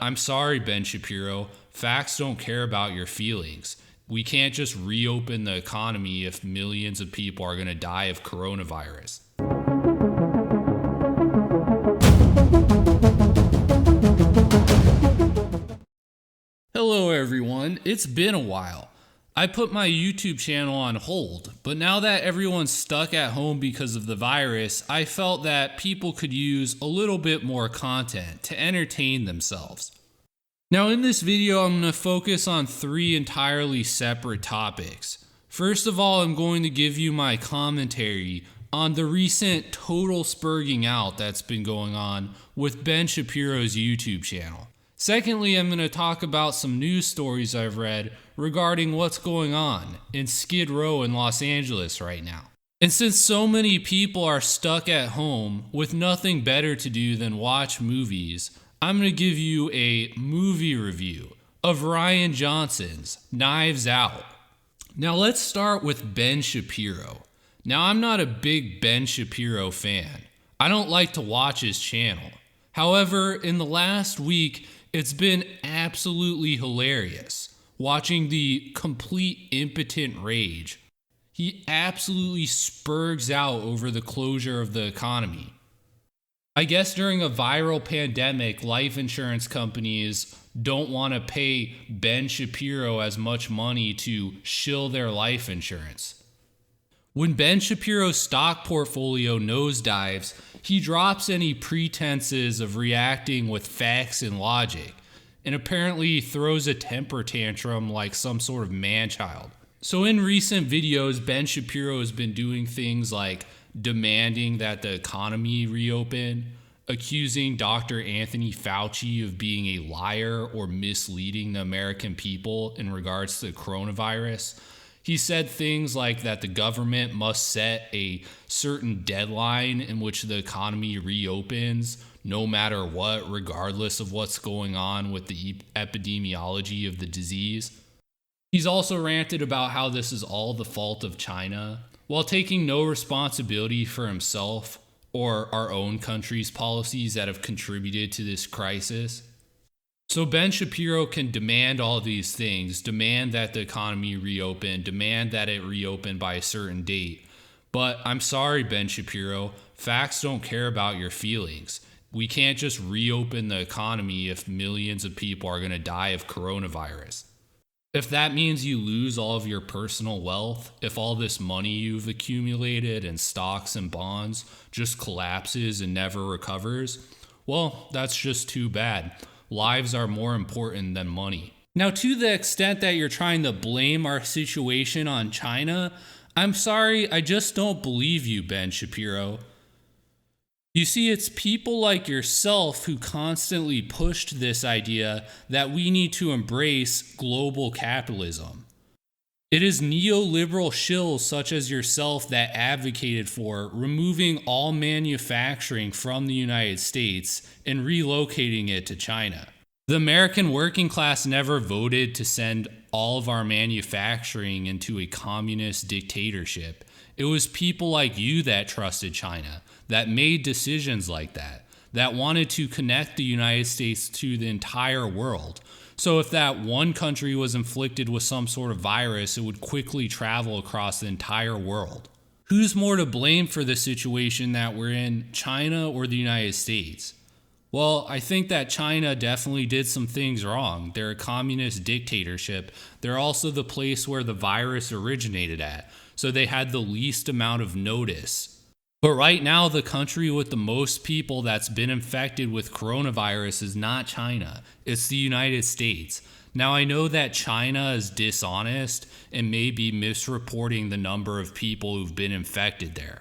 I'm sorry, Ben Shapiro. Facts don't care about your feelings. We can't just reopen the economy if millions of people are going to die of coronavirus. Hello everyone, it's been a while. I put my YouTube channel on hold, but now that everyone's stuck at home because of the virus, I felt that people could use a little bit more content to entertain themselves. Now in this video, I'm going to focus on 3 entirely separate topics. First of all, I'm going to give you my commentary on the recent total sperging out that's been going on with Ben Shapiro's YouTube channel. Secondly, I'm going to talk about some news stories I've read regarding what's going on in Skid Row in Los Angeles right now. And since so many people are stuck at home with nothing better to do than watch movies, I'm going to give you a movie review of Rian Johnson's Knives Out. Now let's start with Ben Shapiro. Now I'm not a big Ben Shapiro fan. I don't like to watch his channel. However, in the last week, it's been absolutely hilarious watching the complete impotent rage. He absolutely spurgs out over the closure of the economy. I guess during a viral pandemic, life insurance companies don't want to pay Ben Shapiro as much money to shill their life insurance. When Ben Shapiro's stock portfolio nosedives, he drops any pretenses of reacting with facts and logic, and apparently throws a temper tantrum like some sort of man-child. So in recent videos, Ben Shapiro has been doing things like demanding that the economy reopen, accusing Dr. Anthony Fauci of being a liar or misleading the American people in regards to the coronavirus. He said things like that the government must set a certain deadline in which the economy reopens, no matter what, regardless of what's going on with the epidemiology of the disease. He's also ranted about how this is all the fault of China, while taking no responsibility for himself or our own country's policies that have contributed to this crisis. So Ben Shapiro can demand all these things, demand that the economy reopen, demand that it reopen by a certain date. But I'm sorry, Ben Shapiro, facts don't care about your feelings. We can't just reopen the economy if millions of people are going to die of coronavirus. If that means you lose all of your personal wealth, if all this money you've accumulated in stocks and bonds just collapses and never recovers, well, that's just too bad. Lives are more important than money. Now, to the extent that you're trying to blame our situation on China, I'm sorry, I just don't believe you, Ben Shapiro. You see, it's people like yourself who constantly pushed this idea that we need to embrace global capitalism. It is neoliberal shills such as yourself that advocated for removing all manufacturing from the United States and relocating it to China. The American working class never voted to send all of our manufacturing into a communist dictatorship. It was people like you that trusted China, that made decisions like that wanted to connect the United States to the entire world. So if that one country was inflicted with some sort of virus, it would quickly travel across the entire world. Who's more to blame for the situation that we're in, China or the United States? Well, I think that China definitely did some things wrong. They're a communist dictatorship. They're also the place where the virus originated at, so they had the least amount of notice. But right now, the country with the most people that's been infected with coronavirus is not China. It's the United States. Now, I know that China is dishonest and may be misreporting the number of people who've been infected there.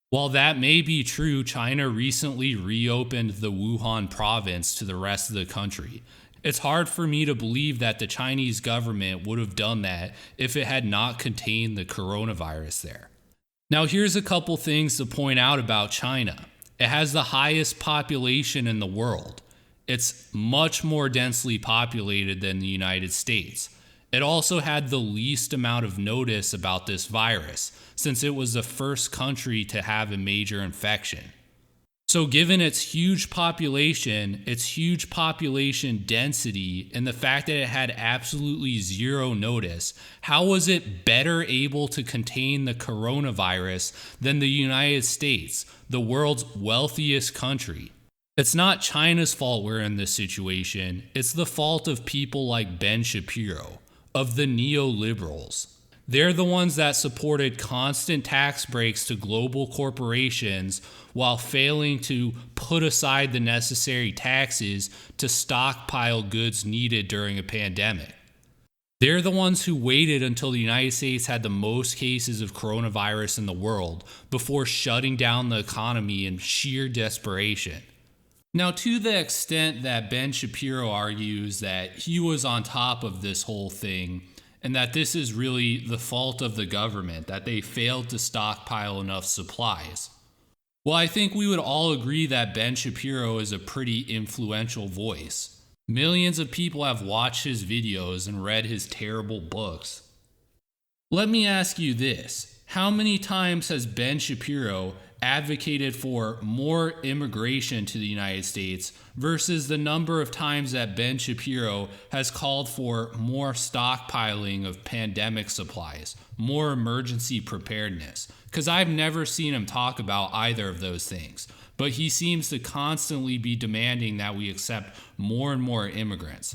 While that may be true, China recently reopened the Wuhan province to the rest of the country. It's hard for me to believe that the Chinese government would have done that if it had not contained the coronavirus there. Now, here's a couple things to point out about China. It has the highest population in the world. It's much more densely populated than the United States. It also had the least amount of notice about this virus, since it was the first country to have a major infection. So given its huge population density, and the fact that it had absolutely zero notice, how was it better able to contain the coronavirus than the United States, the world's wealthiest country? It's not China's fault we're in this situation. It's the fault of people like Ben Shapiro, of the neoliberals. They're the ones that supported constant tax breaks to global corporations while failing to put aside the necessary taxes to stockpile goods needed during a pandemic. They're the ones who waited until the United States had the most cases of coronavirus in the world before shutting down the economy in sheer desperation. Now, to the extent that Ben Shapiro argues that he was on top of this whole thing, and that this is really the fault of the government, that they failed to stockpile enough supplies. Well, I think we would all agree that Ben Shapiro is a pretty influential voice. Millions of people have watched his videos and read his terrible books. Let me ask you this. How many times has Ben Shapiro advocated for more immigration to the United States versus the number of times that Ben Shapiro has called for more stockpiling of pandemic supplies, more emergency preparedness? Because I've never seen him talk about either of those things, but he seems to constantly be demanding that we accept more and more immigrants.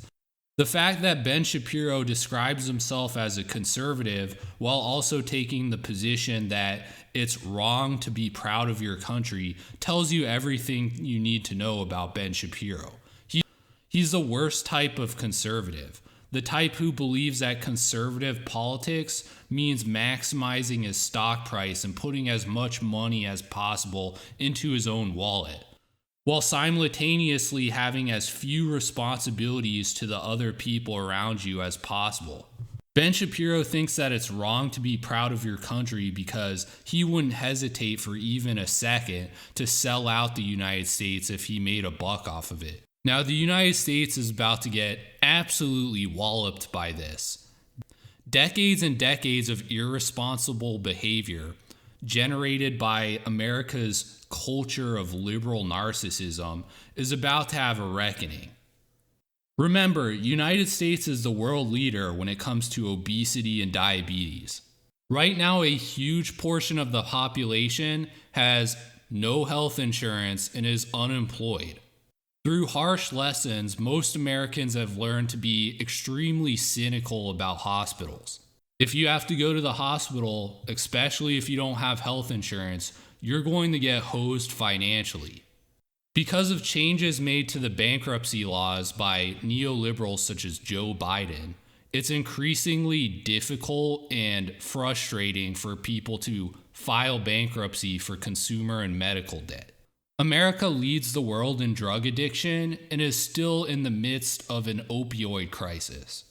The fact that Ben Shapiro describes himself as a conservative while also taking the position that it's wrong to be proud of your country tells you everything you need to know about Ben Shapiro. He's the worst type of conservative, the type who believes that conservative politics means maximizing his stock price and putting as much money as possible into his own wallet, while simultaneously having as few responsibilities to the other people around you as possible. Ben Shapiro thinks that it's wrong to be proud of your country because he wouldn't hesitate for even a second to sell out the United States if he made a buck off of it. Now, the United States is about to get absolutely walloped by this. Decades and decades of irresponsible behavior generated by America's culture of liberal narcissism is about to have a reckoning. Remember, United States is the world leader when it comes to obesity and diabetes. Right now, a huge portion of the population has no health insurance and is unemployed. Through harsh lessons, most Americans have learned to be extremely cynical about hospitals. If you have to go to the hospital, especially if you don't have health insurance, you're going to get hosed financially. Because of changes made to the bankruptcy laws by neoliberals such as Joe Biden, it's increasingly difficult and frustrating for people to file bankruptcy for consumer and medical debt. America leads the world in drug addiction and is still in the midst of an opioid crisis.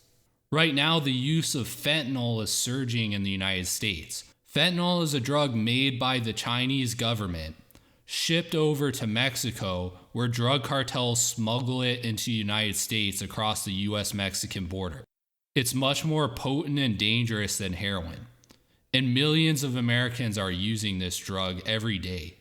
Right now, the use of fentanyl is surging in the United States. Fentanyl is a drug made by the Chinese government, shipped over to Mexico, where drug cartels smuggle it into the United States across the US-Mexican border. It's much more potent and dangerous than heroin, and millions of Americans are using this drug every day.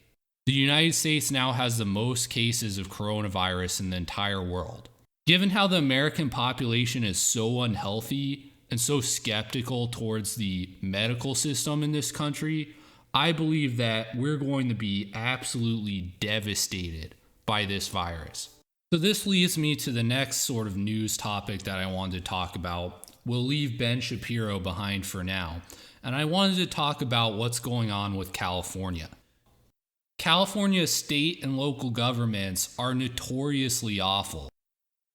The United States now has the most cases of coronavirus in the entire world. Given how the American population is so unhealthy and so skeptical towards the medical system in this country, I believe that we're going to be absolutely devastated by this virus. So this leads me to the next sort of news topic that I wanted to talk about. We'll leave Ben Shapiro behind for now, and I wanted to talk about what's going on with California. California's state and local governments are notoriously awful.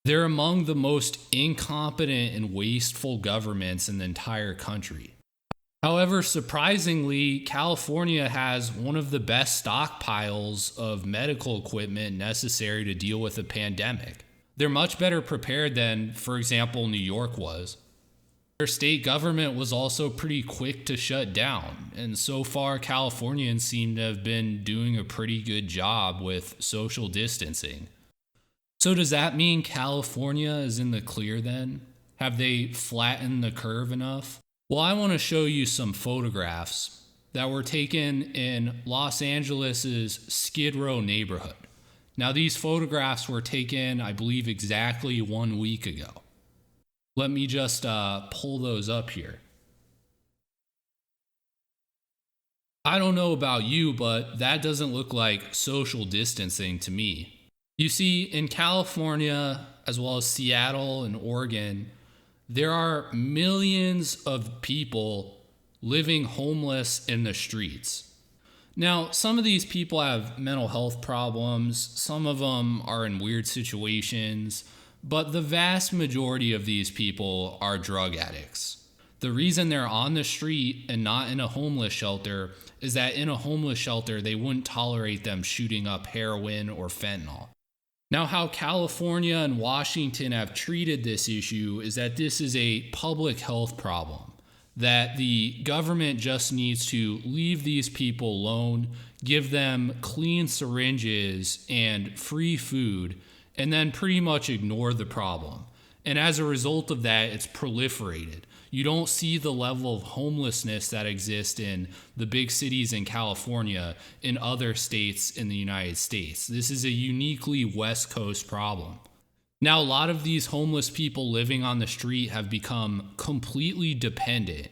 They're among the most incompetent and wasteful governments in the entire country. However, surprisingly, California has one of the best stockpiles of medical equipment necessary to deal with a pandemic. They're much better prepared than, for example, New York was. Their state government was also pretty quick to shut down, and so far Californians seem to have been doing a pretty good job with social distancing. So does that mean California is in the clear then? Have they flattened the curve enough? Well, I want to show you some photographs that were taken in Los Angeles' Skid Row neighborhood. Now, these photographs were taken, I believe, exactly 1 week ago. Let me just pull those up here. I don't know about you, but that doesn't look like social distancing to me. You see, in California, as well as Seattle and Oregon, there are millions of people living homeless in the streets. Now, some of these people have mental health problems, some of them are in weird situations, but the vast majority of these people are drug addicts. The reason they're on the street and not in a homeless shelter is that in a homeless shelter, they wouldn't tolerate them shooting up heroin or fentanyl. Now, how California and Washington have treated this issue is that this is a public health problem, that the government just needs to leave these people alone, give them clean syringes and free food, and then pretty much ignore the problem. And as a result of that, it's proliferated. You don't see the level of homelessness that exists in the big cities in California in other states in the United States. This is a uniquely West Coast problem. Now, a lot of these homeless people living on the street have become completely dependent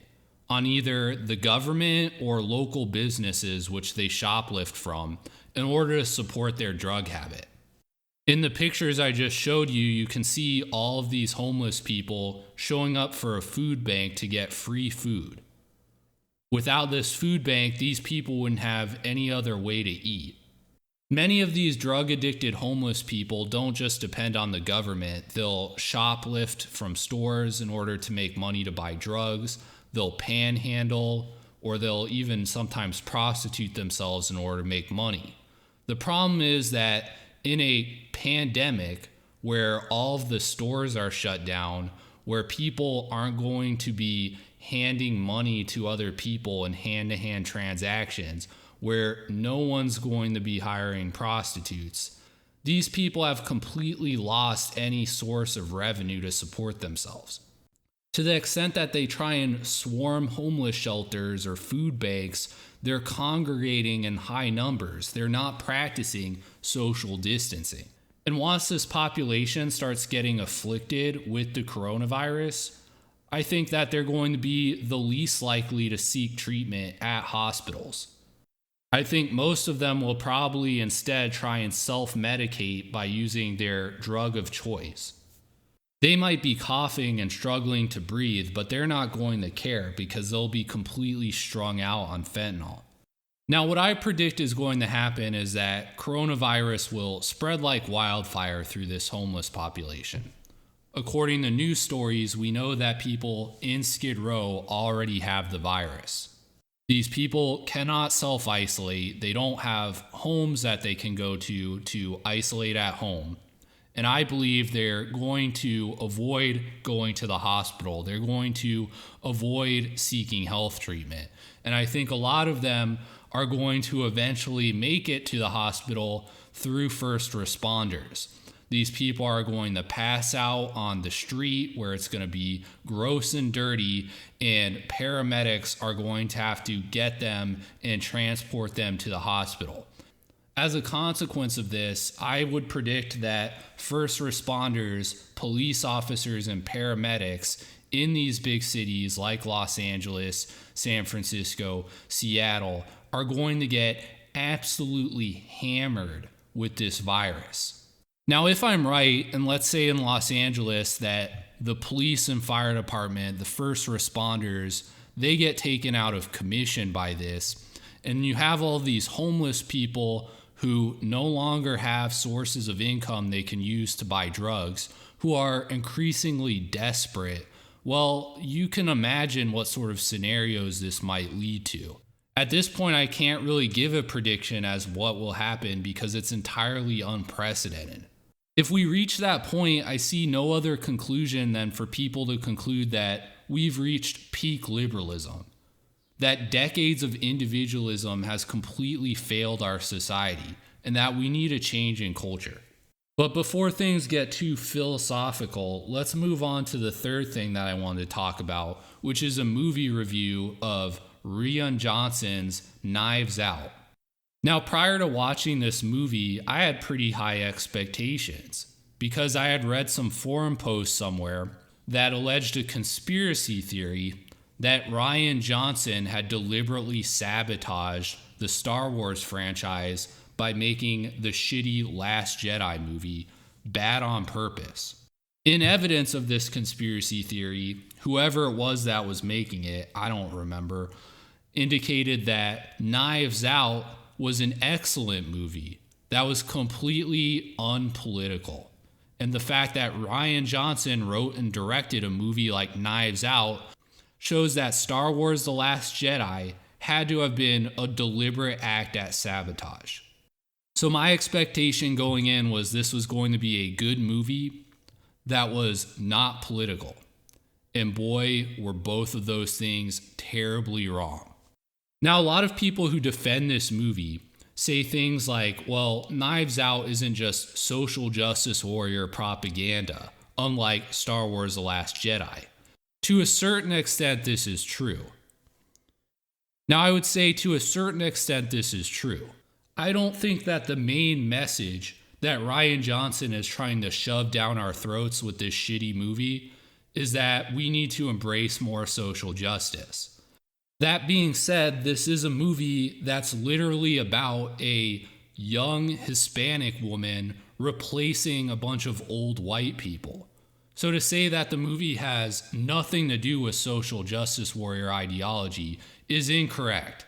on either the government or local businesses which they shoplift from in order to support their drug habit. In the pictures I just showed you, you can see all of these homeless people showing up for a food bank to get free food. Without this food bank, these people wouldn't have any other way to eat. Many of these drug-addicted homeless people don't just depend on the government. They'll shoplift from stores in order to make money to buy drugs. They'll panhandle, or they'll even sometimes prostitute themselves in order to make money. The problem is that in a pandemic where all of the stores are shut down, where people aren't going to be handing money to other people in hand-to-hand transactions, where no one's going to be hiring prostitutes, these people have completely lost any source of revenue to support themselves. To the extent that they try and swarm homeless shelters or food banks, they're congregating in high numbers. They're not practicing social distancing. And once this population starts getting afflicted with the coronavirus, I think that they're going to be the least likely to seek treatment at hospitals. I think most of them will probably instead try and self-medicate by using their drug of choice. They might be coughing and struggling to breathe, but they're not going to care because they'll be completely strung out on fentanyl. Now, what I predict is going to happen is that coronavirus will spread like wildfire through this homeless population. According to news stories, we know that people in Skid Row already have the virus. These people cannot self-isolate. They don't have homes that they can go to isolate at home. And I believe they're going to avoid going to the hospital. They're going to avoid seeking health treatment. And I think a lot of them are going to eventually make it to the hospital through first responders. These people are going to pass out on the street where it's going to be gross and dirty, and paramedics are going to have to get them and transport them to the hospital. As a consequence of this, I would predict that first responders, police officers, and paramedics in these big cities like Los Angeles, San Francisco, Seattle are going to get absolutely hammered with this virus. Now, if I'm right, and let's say in Los Angeles that the police and fire department, the first responders, they get taken out of commission by this, and you have all these homeless people who no longer have sources of income they can use to buy drugs, who are increasingly desperate, well, you can imagine what sort of scenarios this might lead to. At this point, I can't really give a prediction as what will happen because it's entirely unprecedented. If we reach that point, I see no other conclusion than for people to conclude that we've reached peak liberalism, that decades of individualism has completely failed our society, and that we need a change in culture. But before things get too philosophical, let's move on to the third thing that I wanted to talk about, which is a movie review of Rian Johnson's Knives Out. Now, prior to watching this movie, I had pretty high expectations because I had read some forum posts somewhere that alleged a conspiracy theory that Rian Johnson had deliberately sabotaged the Star Wars franchise by making the shitty Last Jedi movie bad on purpose. In evidence of this conspiracy theory, whoever it was that was making it, I don't remember, indicated that Knives Out was an excellent movie that was completely unpolitical. And the fact that Rian Johnson wrote and directed a movie like Knives Out shows that Star Wars The Last Jedi had to have been a deliberate act at sabotage. So my expectation going in was this was going to be a good movie that was not political. And boy, were both of those things terribly wrong. Now, a lot of people who defend this movie say things like, well, Knives Out isn't just social justice warrior propaganda, unlike Star Wars The Last Jedi. To a certain extent, this is true. Now, I would say to a certain extent, this is true. I don't think that the main message that Rian Johnson is trying to shove down our throats with this shitty movie is that we need to embrace more social justice. That being said, this is a movie that's literally about a young Hispanic woman replacing a bunch of old white people. So to say that the movie has nothing to do with social justice warrior ideology is incorrect.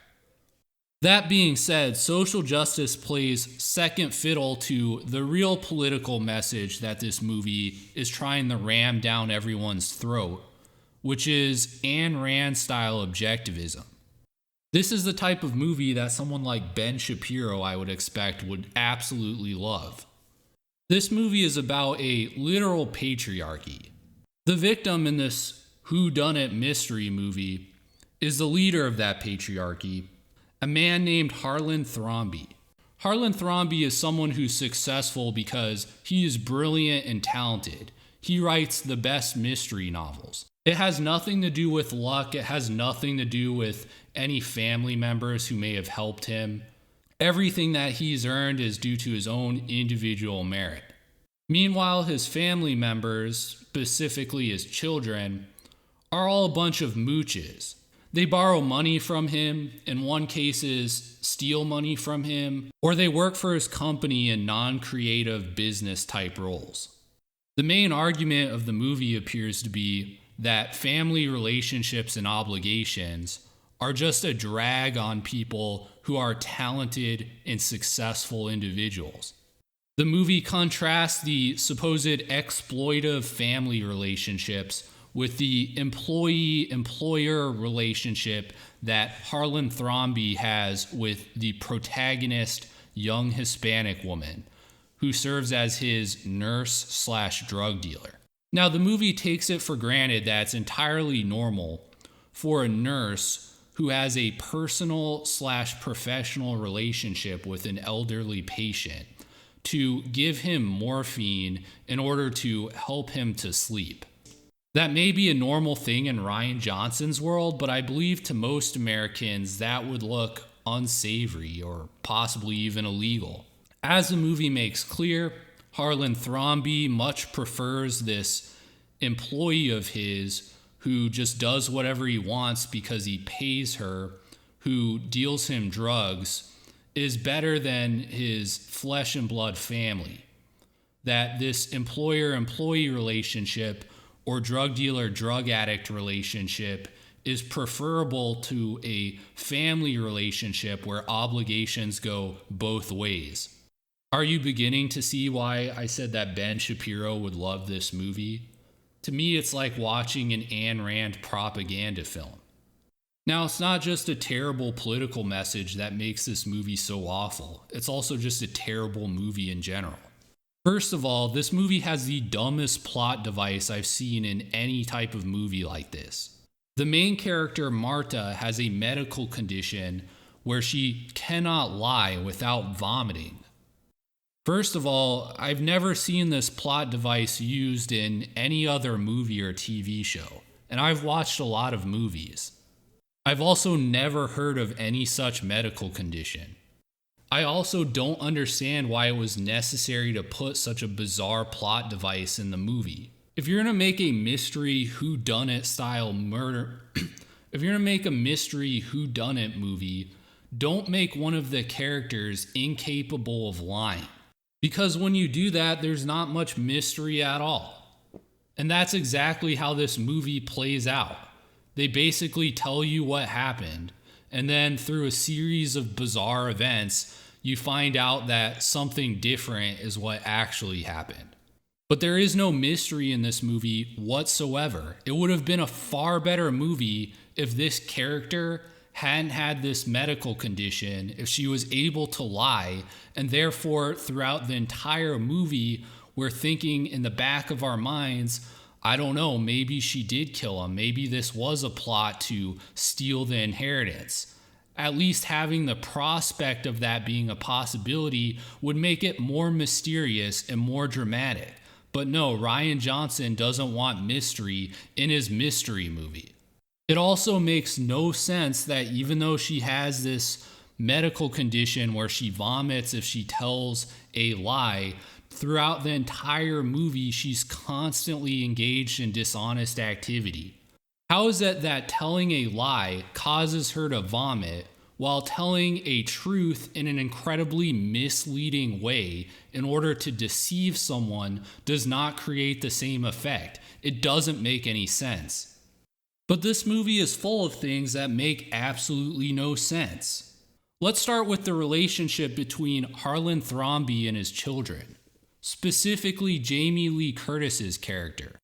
That being said, social justice plays second fiddle to the real political message that this movie is trying to ram down everyone's throat, which is Ayn Rand style objectivism. This is the type of movie that someone like Ben Shapiro, I would expect, would absolutely love. This movie is about a literal patriarchy. The victim in this whodunit mystery movie is the leader of that patriarchy, a man named Harlan Thrombey. Harlan Thrombey is someone who's successful because he is brilliant and talented. He writes the best mystery novels. It has nothing to do with luck. It has nothing to do with any family members who may have helped him. Everything that he's earned is due to his own individual merit. Meanwhile, his family members, specifically his children, are all a bunch of mooches. They borrow money from him, in one cases steal money from him, or they work for his company in non-creative business type roles. The main argument of the movie appears to be that family relationships and obligations are just a drag on people who are talented and successful individuals. The movie contrasts the supposed exploitive family relationships with the employee-employer relationship that Harlan Thrombey has with the protagonist, young Hispanic woman, who serves as his nurse/drug dealer. Now, the movie takes it for granted that it's entirely normal for a nurse who has a personal/professional relationship with an elderly patient to give him morphine in order to help him to sleep. That may be a normal thing in Rian Johnson's world, but I believe to most Americans that would look unsavory or possibly even illegal. As the movie makes clear, Harlan Thrombey much prefers this employee of his who just does whatever he wants because he pays her, who deals him drugs, is better than his flesh and blood family. That this employer-employee relationship or drug dealer-drug addict relationship is preferable to a family relationship where obligations go both ways. Are you beginning to see why I said that Ben Shapiro would love this movie? To me, it's like watching an Ayn Rand propaganda film. Now, it's not just a terrible political message that makes this movie so awful. It's also just a terrible movie in general. First of all, this movie has the dumbest plot device I've seen in any type of movie like this. The main character, Marta, has a medical condition where she cannot lie without vomiting. First of all, I've never seen this plot device used in any other movie or TV show, and I've watched a lot of movies. I've also never heard of any such medical condition. I also don't understand why it was necessary to put such a bizarre plot device in the movie. If you're gonna make a mystery whodunit style murder, if you're gonna make a mystery whodunit movie, don't make one of the characters incapable of lying. Because when you do that, there's not much mystery at all. And that's exactly how this movie plays out. They basically tell you what happened, and then through a series of bizarre events, you find out that something different is what actually happened. But there is no mystery in this movie whatsoever. It would have been a far better movie if this character hadn't had this medical condition, if she was able to lie, and therefore throughout the entire movie, we're thinking in the back of our minds, I don't know, maybe she did kill him. Maybe this was a plot to steal the inheritance. At least having the prospect of that being a possibility would make it more mysterious and more dramatic. But no, Rian Johnson doesn't want mystery in his mystery movie. It also makes no sense that even though she has this medical condition where she vomits if she tells a lie, throughout the entire movie, she's constantly engaged in dishonest activity. How is it that telling a lie causes her to vomit while telling a truth in an incredibly misleading way in order to deceive someone does not create the same effect? It doesn't make any sense. But this movie is full of things that make absolutely no sense. Let's start with the relationship between Harlan Thrombey and his children, specifically Jamie Lee Curtis's character.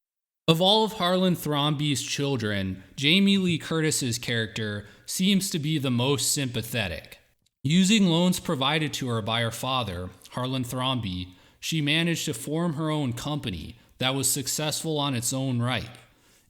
Of all of Harlan Thrombey's children, Jamie Lee Curtis's character seems to be the most sympathetic. Using loans provided to her by her father, Harlan Thrombey, she managed to form her own company that was successful on its own right.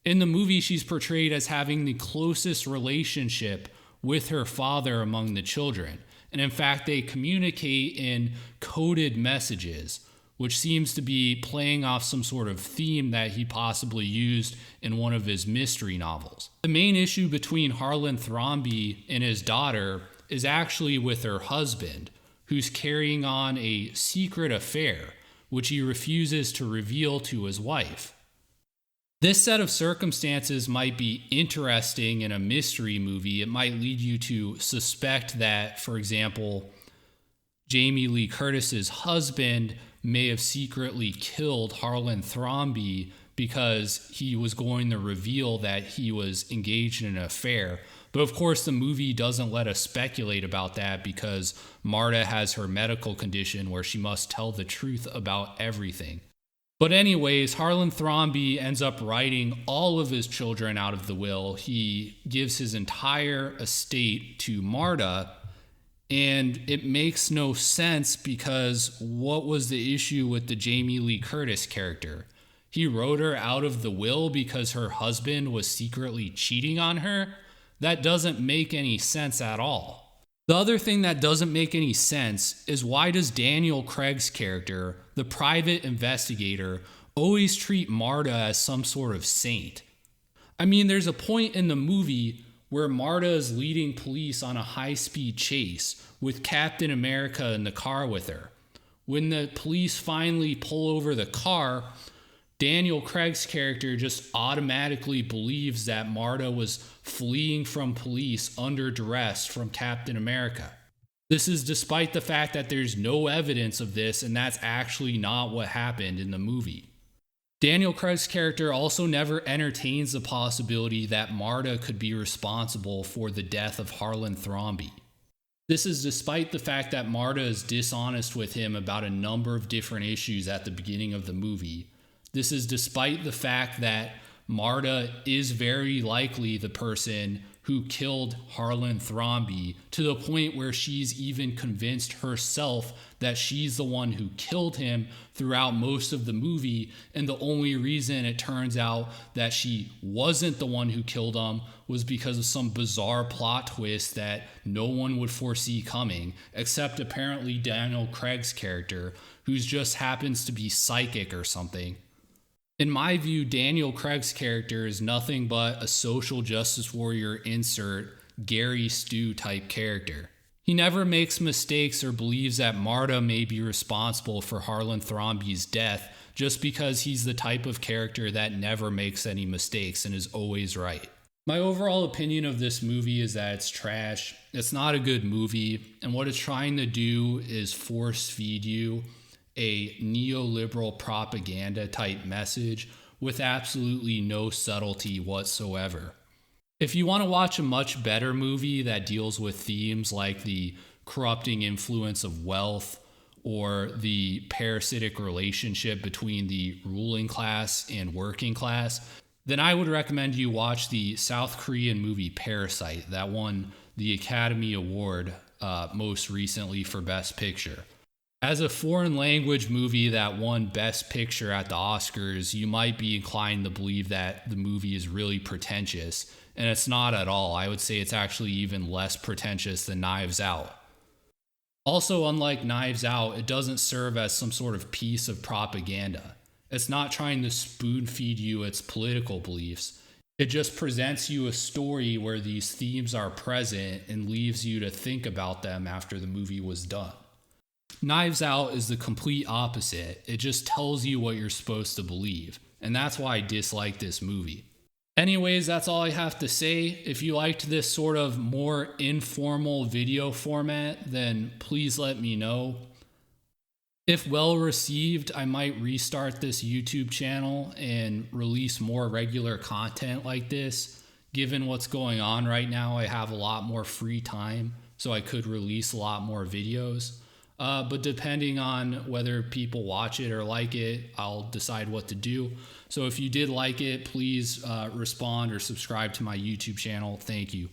In the movie, she's portrayed as having the closest relationship with her father among the children. And in fact, they communicate in coded messages, which seems to be playing off some sort of theme that he possibly used in one of his mystery novels. The main issue between Harlan Thrombey and his daughter is actually with her husband, who's carrying on a secret affair, which he refuses to reveal to his wife. This set of circumstances might be interesting in a mystery movie. It might lead you to suspect that, for example, Jamie Lee Curtis's husband may have secretly killed Harlan Thrombey because he was going to reveal that he was engaged in an affair. But of course, the movie doesn't let us speculate about that because Marta has her medical condition where she must tell the truth about everything. But anyways, Harlan Thrombey ends up writing all of his children out of the will. He gives his entire estate to Marta, and it makes no sense because what was the issue with the Jamie Lee Curtis character? He wrote her out of the will because her husband was secretly cheating on her? That doesn't make any sense at all. The other thing that doesn't make any sense is why does Daniel Craig's character, the private investigator, always treat Marta as some sort of saint? I mean, there's a point in the movie where Marta is leading police on a high-speed chase with Captain America in the car with her. When the police finally pull over the car, Daniel Craig's character just automatically believes that Marta was fleeing from police under duress from Captain America. This is despite the fact that there's no evidence of this, and that's actually not what happened in the movie. Daniel Craig's character also never entertains the possibility that Marta could be responsible for the death of Harlan Thrombey. This is despite the fact that Marta is dishonest with him about a number of different issues at the beginning of the movie. This is despite the fact that Marta is very likely the person who killed Harlan Thrombey, to the point where she's even convinced herself that she's the one who killed him throughout most of the movie, and the only reason it turns out that she wasn't the one who killed him was because of some bizarre plot twist that no one would foresee coming, except apparently Daniel Craig's character, who just happens to be psychic or something. In my view, Daniel Craig's character is nothing but a social justice warrior insert Gary Stu type character. He never makes mistakes or believes that Marta may be responsible for Harlan Thrombey's death just because he's the type of character that never makes any mistakes and is always right. My overall opinion of this movie is that it's trash. It's not a good movie, and what it's trying to do is force feed you a neoliberal propaganda type message with absolutely no subtlety whatsoever. If you want to watch a much better movie that deals with themes like the corrupting influence of wealth or the parasitic relationship between the ruling class and working class, then I would recommend you watch the South Korean movie Parasite that won the Academy Award most recently for Best Picture. As a foreign language movie that won Best Picture at the Oscars, you might be inclined to believe that the movie is really pretentious, and it's not at all. I would say it's actually even less pretentious than Knives Out. Also, unlike Knives Out, it doesn't serve as some sort of piece of propaganda. It's not trying to spoon feed you its political beliefs. It just presents you a story where these themes are present and leaves you to think about them after the movie was done. Knives Out is the complete opposite. It just tells you what you're supposed to believe, and that's why I dislike this movie. Anyways, that's all I have to say. If you liked this sort of more informal video format, then please let me know. If well received, I might restart this YouTube channel and release more regular content like this. Given what's going on right now, I have a lot more free time, so I could release a lot more videos. But depending on whether people watch it or like it, I'll decide what to do. So if you did like it, please respond or subscribe to my YouTube channel. Thank you.